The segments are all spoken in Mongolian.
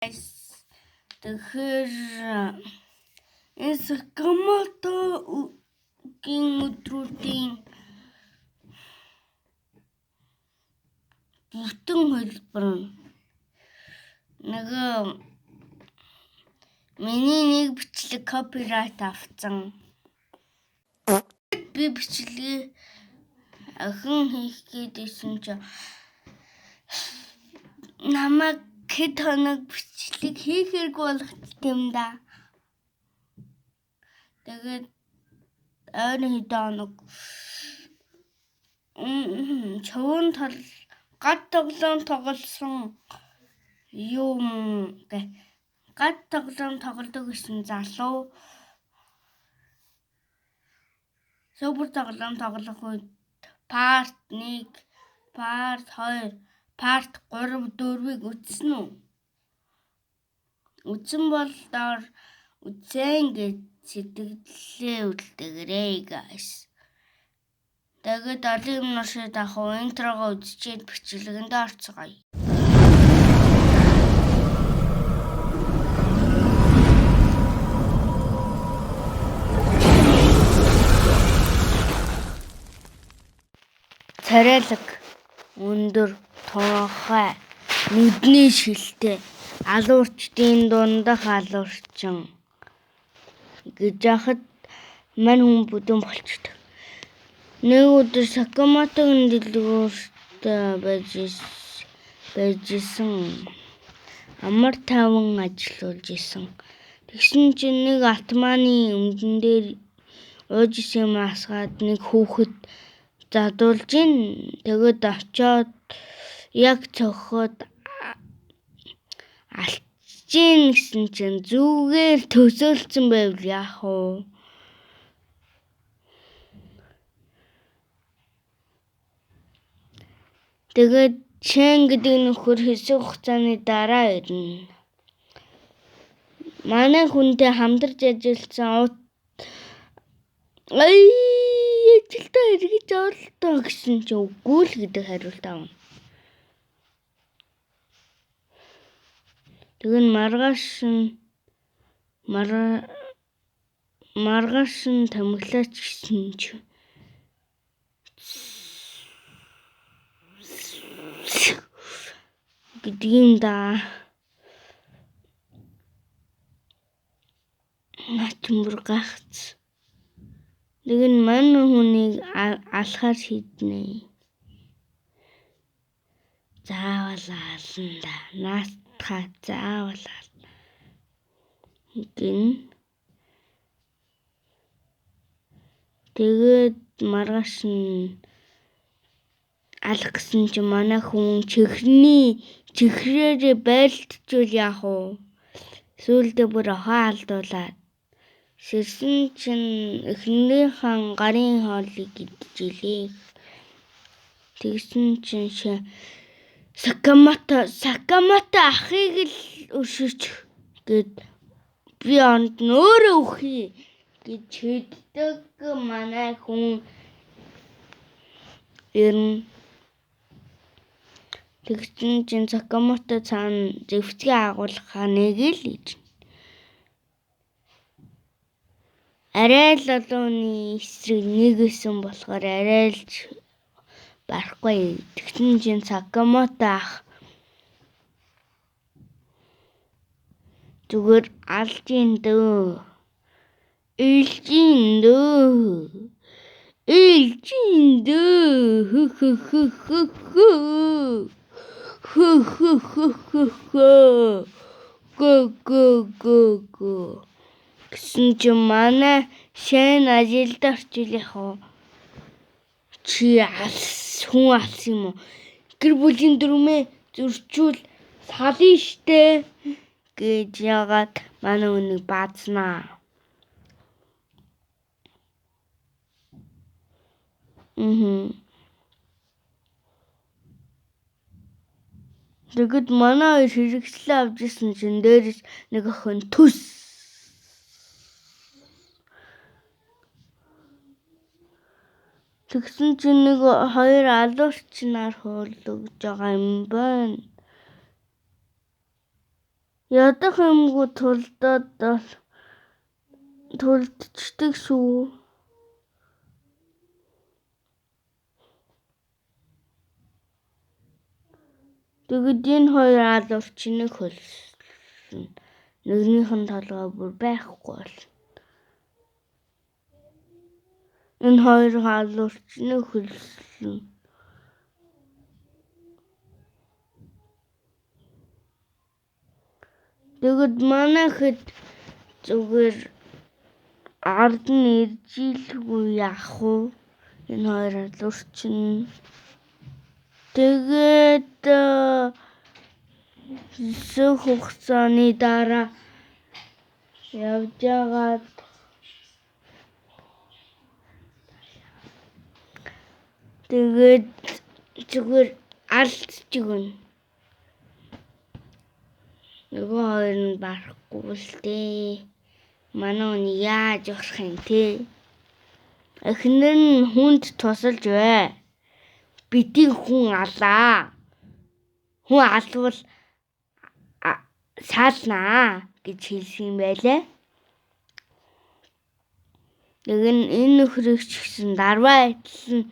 Тэгэхээр энэ Сакамото-гийн өдрүүдийн бүтэн хэлбэр миний нэг бичлэг копирайт авсан. Би бичлэгийг ахин хийх гэдсэн чинь намайг хэд хоног бичлэг хийх хэрэг болгочихсон юм да. Тэгээд ойрын хэдэн хоног чавын тал гад тоглоом тоглосон юм гэ гад тоглоом тоглодог гэсэн залуу супер тоглоом тоглох үед part 1, part 2, part 3, 4-ийг үзсэн үү? Үзсэн бол доор үзэн гэж сэтгэлээ үлдээгээрэй guys. Тэгээд алим ношид ахуу интрого үзчихэд бичлэгэндээ орцгоё. Царайлаг өндөр тонхой нүдний шилтэй алуурчдын дундах алуурчин гэж яхад мань хүн бүдүүн болчдөг. Нэг өдөр Сакамотогийн дэлгүүрт байжсэн амар тайван ажиллаж исэн. Тэгсэн чинь нэг атманы өмдөн дээр ууж исэн масгаад нэг хүүхэд задуулж ин тэгэд очоод яг цохоод алчийн гэсэн чинь зүгээр төсөөлцөн байвал яах вэ? Тэгээд Чэн гэдэг нөхөр хэсэг хугацааны дараа ирнэ. Манай хүнтэй хамтарч ажилласан ажилдаа эргэж орлоо гэсэн чинь үгүй л гэдэг хариулт авна. Тэгээд маргааш нь тамхилаач гэсэн чинь гэдэг юм да. Натмөр гахц. Тэгээд мань хүнийг алхаар шийднэ. Заавал ална да. Наастахаа заавал ална. Гин. Тэгээд маргааш нь алах гэсэн чинь манай хүн чихрээрээ байлтчул яах вэ? Сүүлдээ бүр ахаа алдуулаад сэрсэн чинь эхнэрийнхэн гарын хоолыг идчихлээ. Тэгсэн чинь Сакамото ахыг л өшөж гэд би онд нь өөрөө өхий гэж хэлдэг манай хүн ерэн. Тэгсэн чинь Сакамото цаана зэвсгийн агуулгахаа нэг л иж. Арай л олооны эсрэг нэгэсэн болохоор арай л барахгүй. Тэгсэн чинь Сакамото ах зүгээр алжин дөө. Илжин дөө. Го. Гэсэн чинь манай шэн ажилд орчил яах вэ? Чи хүн алсан юм уу? Гэр бүлийн дүрмээ зөрчүүл сална штэ гэж яагаад манай хүнийг баазнаа. Тэгэд манай хэрэгслээ авч ирсэн чинь дээрээс нэг охин төс. Тэгсэн чинь нэг хоёр алуурч нар хуулж байгаа юм байна. Ядах юмгүй тулдаад тулдчихдаг шүү. Тэгэд энэ хоёр алуурчныг хөлсөн. Нэгнийх нь толгой бүр байхгүй бол. Энэ хоёр алуурчныг хөлсөн. Тэгэд манай хэд зүгээр ард нь ирж илгүй яах вэ? Энэ хоёр алуурчин. Тэгээд хэсэг хугацааны дараа явж агаад тэгээд зүгээр алдчихгүн. Нөгөө хоёр нь барахгүй л дээ. Манай хүн яаж болох юм те? Эхнэр нь хүнд тусалж бай. Бидний хүн алаа. Хүн алвал саалнаа гэж хэлсэн юм байлаа. Тэгэн энэ нөхрийг ч гэсэн дарваа этлэн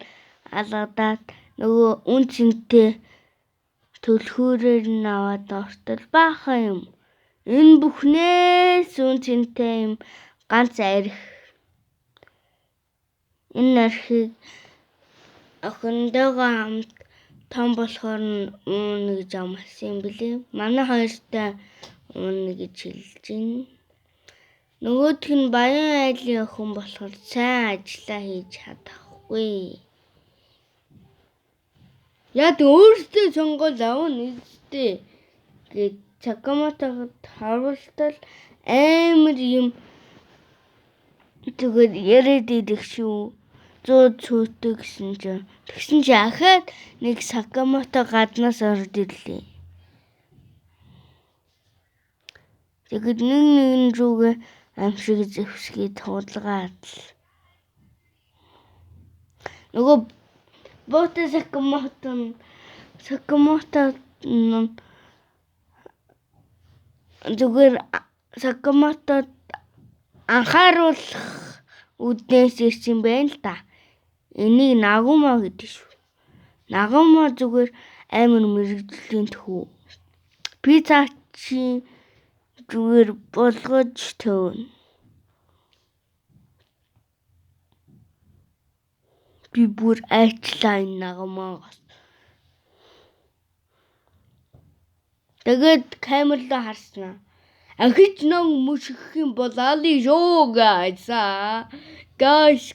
алгадаад нөгөө үн цэнтэй төлхөөрөөр нь аваад ортол баахан юм. Энэ бүхнээс үн цэнтэй юм ганц арх. Энэ архийг охиндойгоо хамт том болохоор уун гэж амласан юм билээ. Манай хоёртай уун гэж хэлж байна. Нөгөөх нь баян айлын охин болохоор сайн ажиллаа хийж чадахгүй. Яг өөртөө сонгол авна үстэй гэж Сакамотогод харуултал амар юм тэгээд яриад идэх шүү. 100 цөөтэй гэсэн чинь тэгсэн чи ахаад нэг Сакамото гаднаас орж ирлээ. Тэгэд нэг рүүгээ амшиг зэвсгээ туулгаад нөгөө бота Сакамото зүгээр Сакамотод анхааруулах үднээс ирсэн байна л да. Энийг Нагума гэдэг шүү. Нагума зүгээр амар мэрэгжлийн тхүү. Пицца чи зүгээр болгож төвнө. Би бүр айчлаа энэ Нагумагаас. Тэгээд камерлоо харснаа. Ахиж нэг мөшгөх юм бол али шүү guys. Guys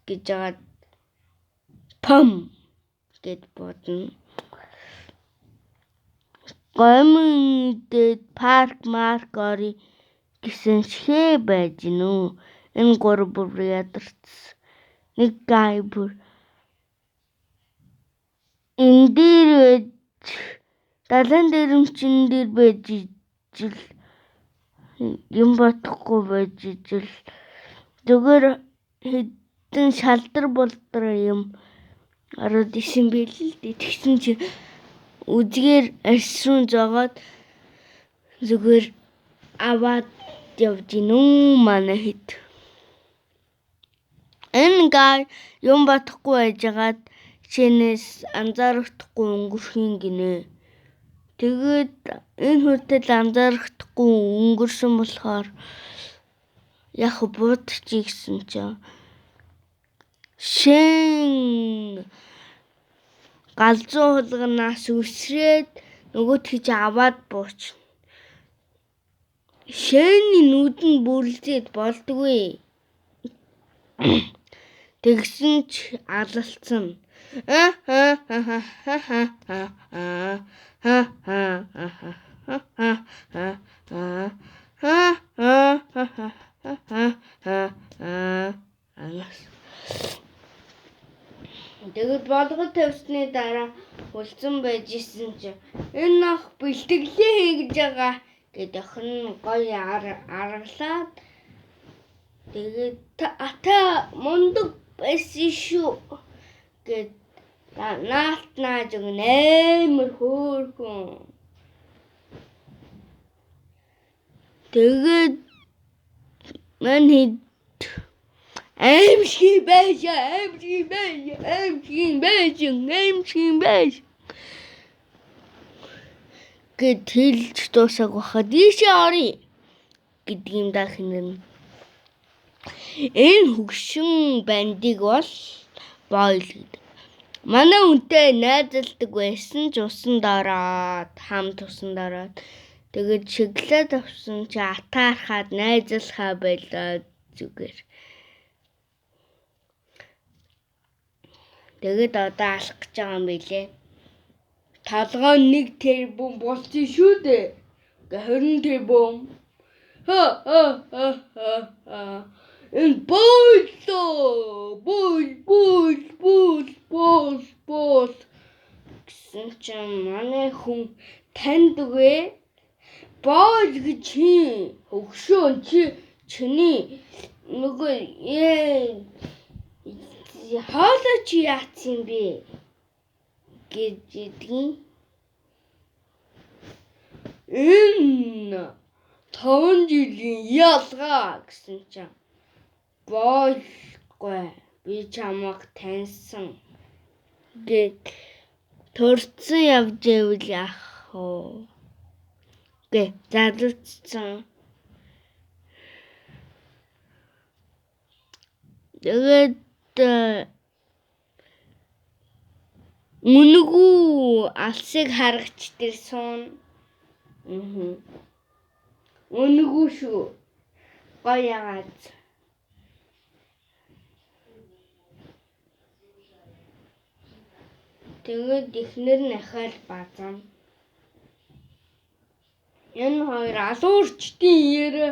гэж жаад пам гэд бодно. Гомдод парк маркори гэсэн шээ байж нүү. Энэ гур бүр ядарч. Нэг гай бүр энэ дээр байж далайн дээрэмчин дээр байж ижил юм бодохгүй байж ижил зүгээр хэдэн шалдар болдор юм ороод исэн байл л дээ. Тэгсэн чи үзгээр арьсруу зогоод зүгээр аваад явж гинүү манай хэд. Энэ гай юм бодохгүй байжгаад чинээс анзаарахдаггүй өнгөрхийн гинэ. Тэгээд энэ хүртэл анзаарахдаггүй өнгөрсөн болохоор яг буудчих гэсэн чинь шин галзуу хулганаас үсрээд нөгөөдхий чи аваад бууч. Шэний нүдэн бүрлдээд болдгүй. Тэгсэн ч алалцсан. Тэгээд болгож тавьсны дараа үлдсэн байж исэн чи энэ ах бэлтгэлээ хийж байгаа гэд охин гоё аргалаад тэгээд та мундаг байсан шүү. гэд наалт нааж өгнө амар хөөрхөн. Тэгээд мань аимшиг байж гэд хэлж дуусах байхад ийшээ оръё гэдэг юм да хинэн. Энэ хөгшин бандыг бол Бойл гэдэг. Манай үнтэй найзалдаг байсан ч хамт усанд ороод тэгээд шоколад авсан чи атаархаад найзалхаа байлаа зүгээр. Тэгээд одоо алах гэж байгаа юм билээ. Талгаа 1 тэрбум болсон шүү дээ. 20 тэрбум. Энэ Бойл гэсэн чинь манай хүн танд үгүй. Бойл гэж хөгшөө чиний нөгөө хоолой чи яатсан юм бэ гэж идэгин. Энэ 5 жилийн ялгаа гэсэн чинь Бойлгүй би чамайг таньсан гэд төрцөн явж ивэл яах вэ? Гэ залуучсан. Тэгээд үнэгүй алсыг харгач тэр суун. Үнэгүй шүү. Гоё яагаад. Тэгээд ихнэр нь ахаал базам. Энэ хоёр алуурчдын ярэ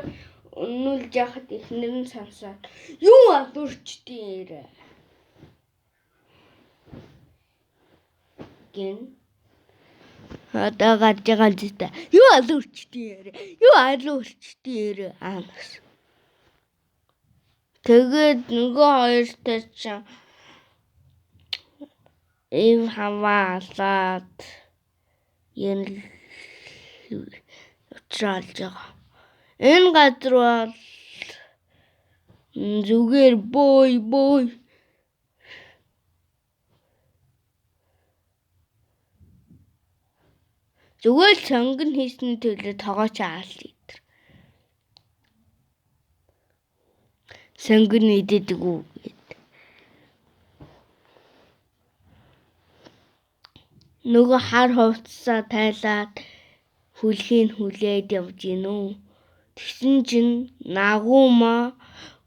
өнүүлж яхад ихнэр нь сонсоод юу алуурчдын ярэ гин. Одоо гарч байгаа зүтэй. Юу алуурчдын ярэ аанас. Тэгээд нөгөө хоёртой чинь эв хамаалаад уучраалж байгаа. Энэ газар бол зүгээр бой. Зүгээр сонгон хийсний төлөө тогооч аалт. Сонгон идэдэг үү гэд. Нөгөө хар хувцсаа тайлаад хүлхийн хүлээд явж гинөө. Тэгсэн чинь нагуума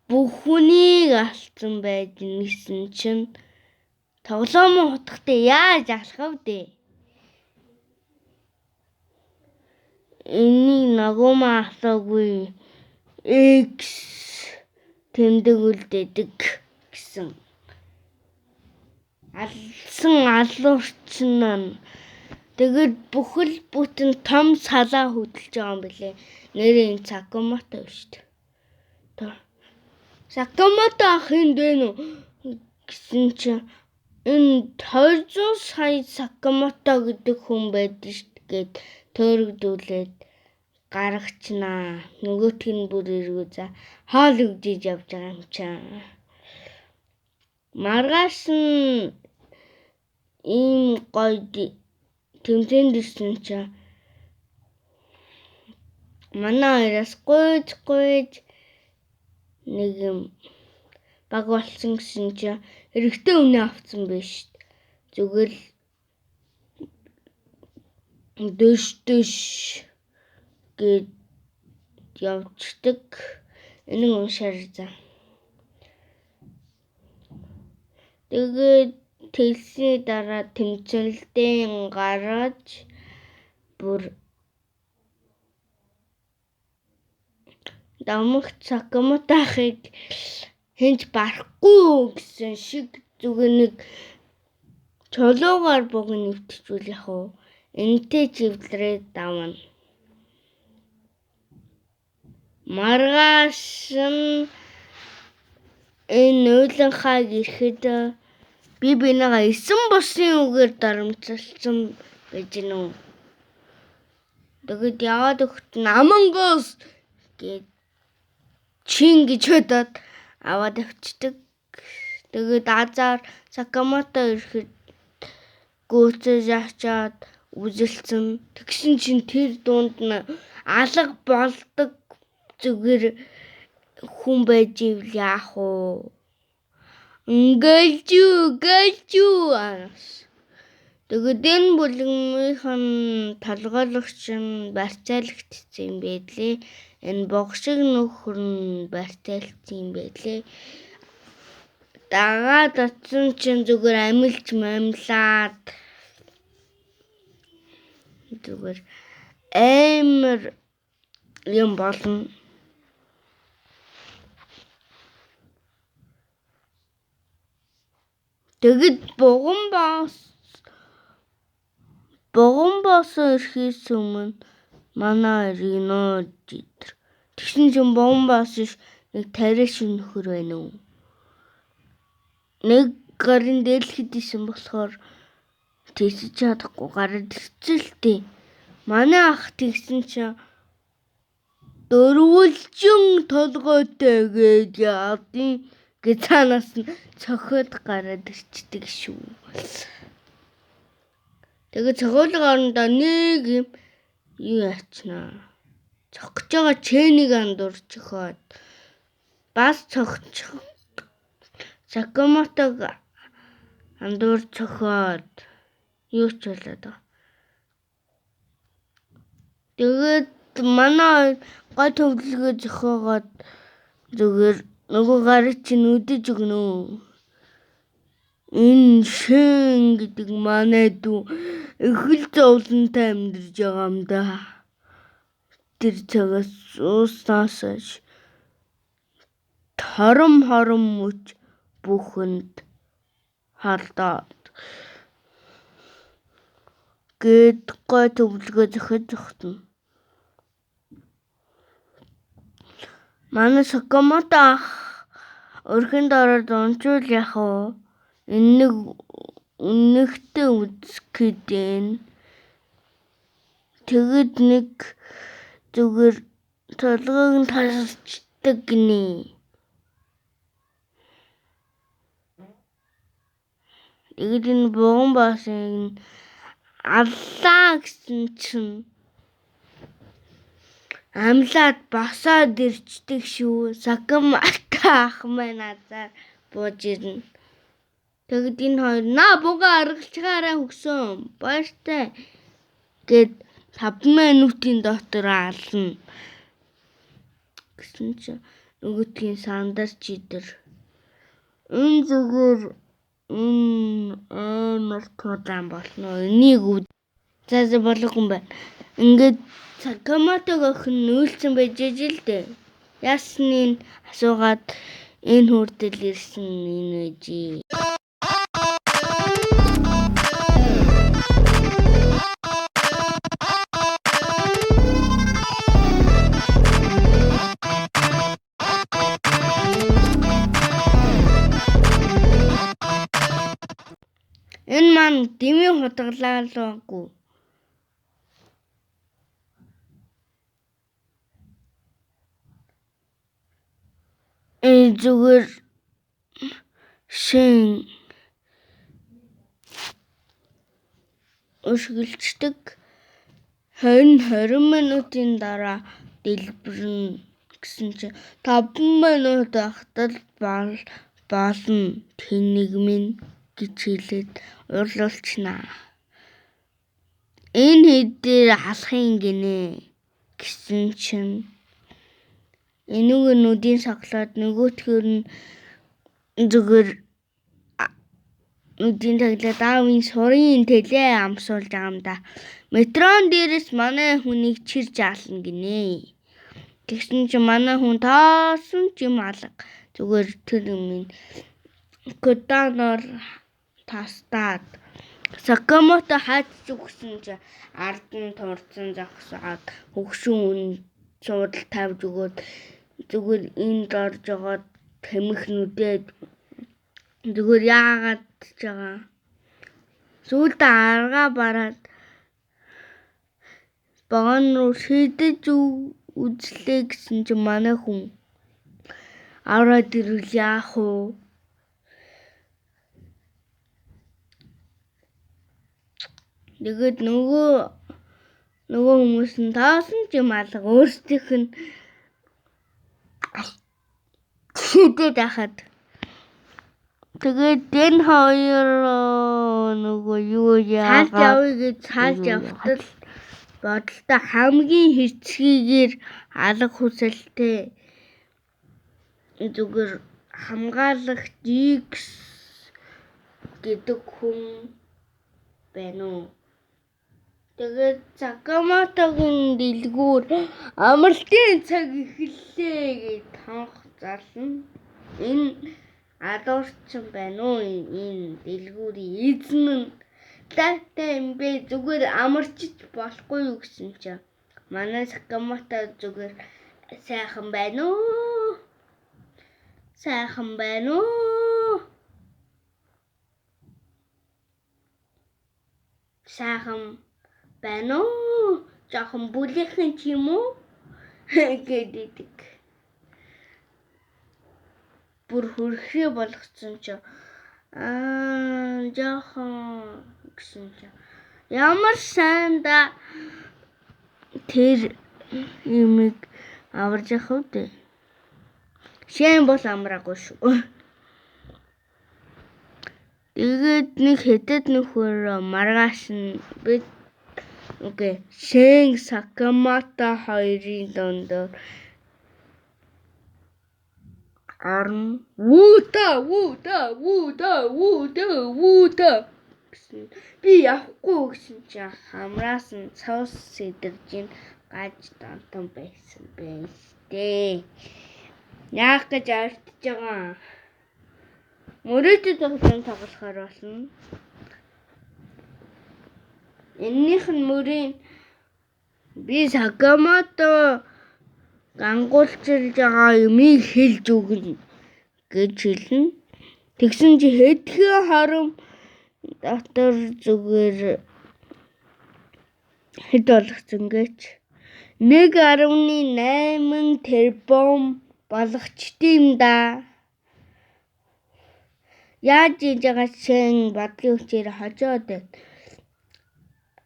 бүх хүнийг алдсан байж гисэн чинь тоглоомын утгатай яаж алах вэ? Энийг нагуума асуугүй X тэмдэг үлдээдэг гэсэн. Алсан алуурчин нь тэгээд бүхэл бүтэн том салаа хөдөлж байгаа юм билээ. Нэрээ Сакамото шүү дээ. Сакамото ах энд байна уу гэсэн чинь энэ 200 сая Сакамото гэдэг хүн байдаг шүү дээ. Төрөгдүүлээд гаргачнаа. Нөгөөх нь бүр иргүү за хоол өгдөж явж байгаа юм чам. Маргааш нь ийм гоё тэмцээнд ирсэн чинь манай хоёроос гуйж нэг юм баг болсон гэсэн чинь эрэгтэй үнэ авцсан биш. Зүгээр л дөш гэд явцдаг. Энийг уншаар за. Тэгээд тэгсний дараа тэмцэлдэн гараж бүр дамагт Сакамото ахыг хинч барахгүй гэсэн шиг зүгээр нэг чулуугаар буг нэвтчихвэл яах вэ? Энтэй чивлэрээ давна. Маргааш нь энэ уйланхаг ирэхэд би бинийгаа 9 бусын үгээр дарамталсан байж гэнэ. Тэгэд яваад өгт намангос гээд чин гэж бодоод аваад авчдаг. Тэгээд азар Сакамото ирэхэд гүйцэж очоод үзэлцэн. Тэгсэн чинь тэр дунд нь алга болдог зүгээр хүн байж ивэл яах вэ? Гэлж юу. Тэгээд энэ бүлгмийнхэн толгойлогч нь барьцаалагдсан юм байлээ. Энэ богшиг нөхөр нь барьцаалсан юм байлээ. Дагаад очсон чинь зүгээр амилж мамлаад зүгээр амар юм болно. Тэгэд буган боосон ирэхээс өмнө манай Рино дитэр. Тэгсэн чинь буган боосон нэг тариаш нөхөр байна уу? Нэг гарын дээлхэд исэн болохоор тэгсэж чадахгүй гараад ирцэлтэй. Манай ах тэгсэн чинь дөрвөлжин толгойтой гэж яадын гэж цаанаас нь цохиод гараад ирчдэг шүү. Тэгээд цохиолын орондоо нэг юм юу ячнаа. Цохиж байгаа чэнийг андуурч өгөөд бас цохиж Сакамотог андуурч өгөөд юу ч болоод байгаа. Тэгээд манай гой төвлөгөө зохиогоод зүгээр нөгөө гарыг чинь үдэж өгнө. Энэ шин гэдэг манай дүү их л зовлонтой амьдарч байгаа юм да. Тэр цагаас ууснаас хором мөч бүхэнд халдаад гээд гой төвлөгөө зохиож зогтно. Манай Сакамото ах өрхөнд ороод унжуул яах вэ? Энэ нэг үнэхтэй үзэх гэдэг. Тэгэд нэг зүгээр толгойг нь тасалчдаг гинэ. Тэгэд энэ буган баасын аллаа гэсэн чинь амлаад басаад ирчдэг шүү. Сакамото ах маань азар бууж ирнэ. Тэгэд энэ хоёр буга аргалчгаараа хөгсөн. Баяртай гэд 5 минутын дотор ална. Гэсэн чинь нөгөөдгийн сандарч идэр. Энэ зүгээр амар тудаан болно. Энийг зааза болохгүй юм байна. Ингээд Сакамотог охин нүүлсэн байж ижил дээ. Ясныг асуугаад энэ хүртэл ирсэн энэ үжи. Энэ маань дэмий худгалаагүй. Зүгээр шин өшгөлчдөг 20 минутын дараа дэлбэрнэ гэсэн чинь 5 минут ахтал болно тэнэг минь гэж хэлээд урлуулчихнаа. Энэ хэдээр халахын гинэ гэсэн чинь энүүг нүдийн саглаад нөгөөтгөр нь зүгээр нүдийн таглаад аавын сурын тэлээ амсуулж байгаа юм да. Метрон дээрээс манай хүнийг чирж аална гинэ. Тэгсэн чинь манай хүн тоосон ч юм алга. Зүгээр тэр юм коданор тастаад Сакамото хааж өгсөн чинь ард нь турцсан загсаад хөгшин суудал тавьж өгөөд зүгээр энд орж байгаа тэмэх нүдээд зүгээр яагаад автж байгаа. Сүүлдээ аргаа бараад баган руу шидэж үзлээ гэсэн чинь манай хүн авраад ирвэл яах вэ? Тэгээд нөгөө хүмүүс нь тоосон ч юм алга өөрсдийнх нь шидэд ахад. Тэгээд энэ хоёр нөгөө юу яагаад цааш явъя гэж цааш явтал бодолтой хамгийн хэцгийгээр алга хүсэлтэй зүгээр хамгаалагч X гэдэг хүн байна уу? Тэгээд Сакаматогийн дэлгүүр амралтын цаг эхэллээ гэж тонх зарлана. Энэ алуурчин байна уу? Энэ дэлгүүрийн эзэн нь таатай юм бэ? Зүгээр амарчиж болохгүй юу гэсэн чинь манай Сакамото зүгээр сайхан байна уу? Сайхан байна уу? Сайхан байна уу? Жохон бүлэхэн ч юм уу? гэдэг. Бүр хөрхөө болгоцсон ч жохон гэсэн чинь ямар сайн да тэр юмыг аварж явах үү? Шэн бол амраагүй шүү. Тэгээд нэг хэдэд нөхөр маргааш нь бид Шэн Сакамото хоёрын дондор арн вуута гэсэн. Би явахгүй гэсэн чинь хамраас нь цус сэдэрж ин гаж донтон байсан бэ. Яах гэж артж байгаа. Мөрөөдөд тоглоом тоглохоор болно. Эннийх нь мөрийн би Сакамото гангуулчилж байгаа юмыг хэлж өгнө гэж хэлнэ. Тэгсэн чи хэдхэн хором дотор зүгээр хэд болгоцсон гэж 1.8 тэрбум болгочтой юм да. Яаж ийж байгаа Шэн бодлын хүчээр хожоод байна.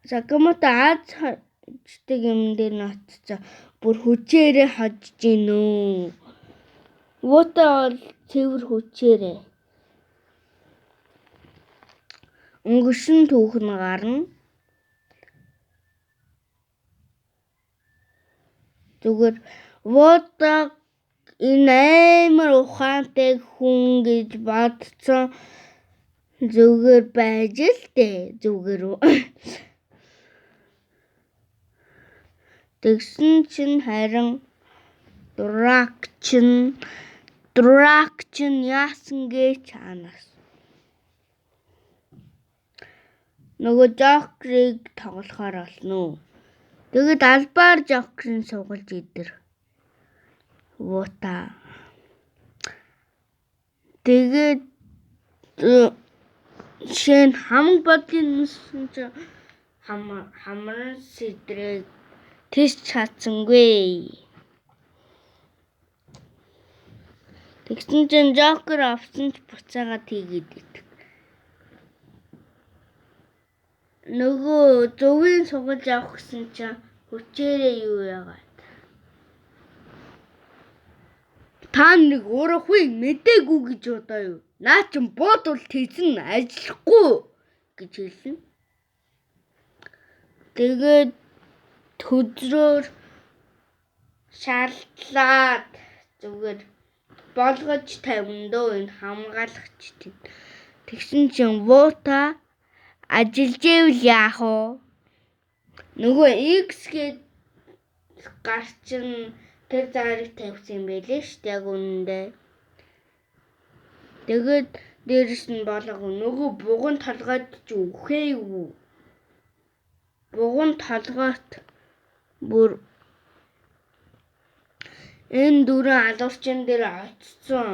Сакамото аз хождог юм дээр ноццоо бүр хүчээрээ хожж гинөө. Вуута бол цэвэр хүчээрээ. Өнгөрсөн түүх нь гарна. Зүгээр Вуута энэ амар ухаантай хүн гэж бодсон зүгээр байж л дээ. Зүгээр үү? Тэгсэн чинь харин Дракчин яасан гэж чанаас. Нөгөө Жокерыг тоглохоор болно уу? Тэгэд албаар Жокерыг суулгаж идэр. Вуута. Тэгээд Шэн хамаг бодлын нүсэн чинь хамран сэдрэг тэс чадсангүй. Тэгсэн чинь Жокер авсан ч буцаагаад хийгээд идэг. Нөгөө зөвийн сугалж авах гэсэн чинь хүчээрээ юу яагаад. Та нэг урахгүй мэдээгүй гэж бодоо юу? Наа чин буудвал тэгсэн ажиллахгүй гэж хэлсэн. Тэгээд төдрөөр шаарлаад зүгээр болгож тавиндөө энэ хамгаалагчдын. Тэгсэн чинь Вуута ажиллаж ивэл яах вэ? Нөгөө X гээд гарчин тэр заарыг тавьсан юм байлээ шүү дээ яг үнэндээ. Тэгээд дээрэс нь болго нөгөө бугун толгойд ч үхээгүй. Бугун толгойд бүр энэ дөрөв алуурчин дээр очсон.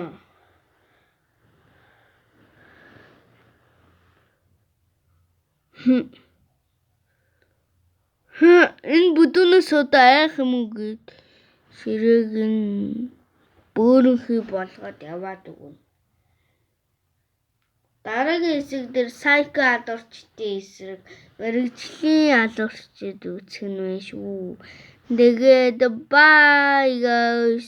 Энэ бүдүүнээс одоо айх юм уу гэд ширээг нь бөөрөнхий болгоод яваад өгнө. Дараагийн хэсэг дээр сайко алуурчдын эсрэг мэргэжлийн алуурчид үүсгэн байна шүү. Тэгээд bye guys.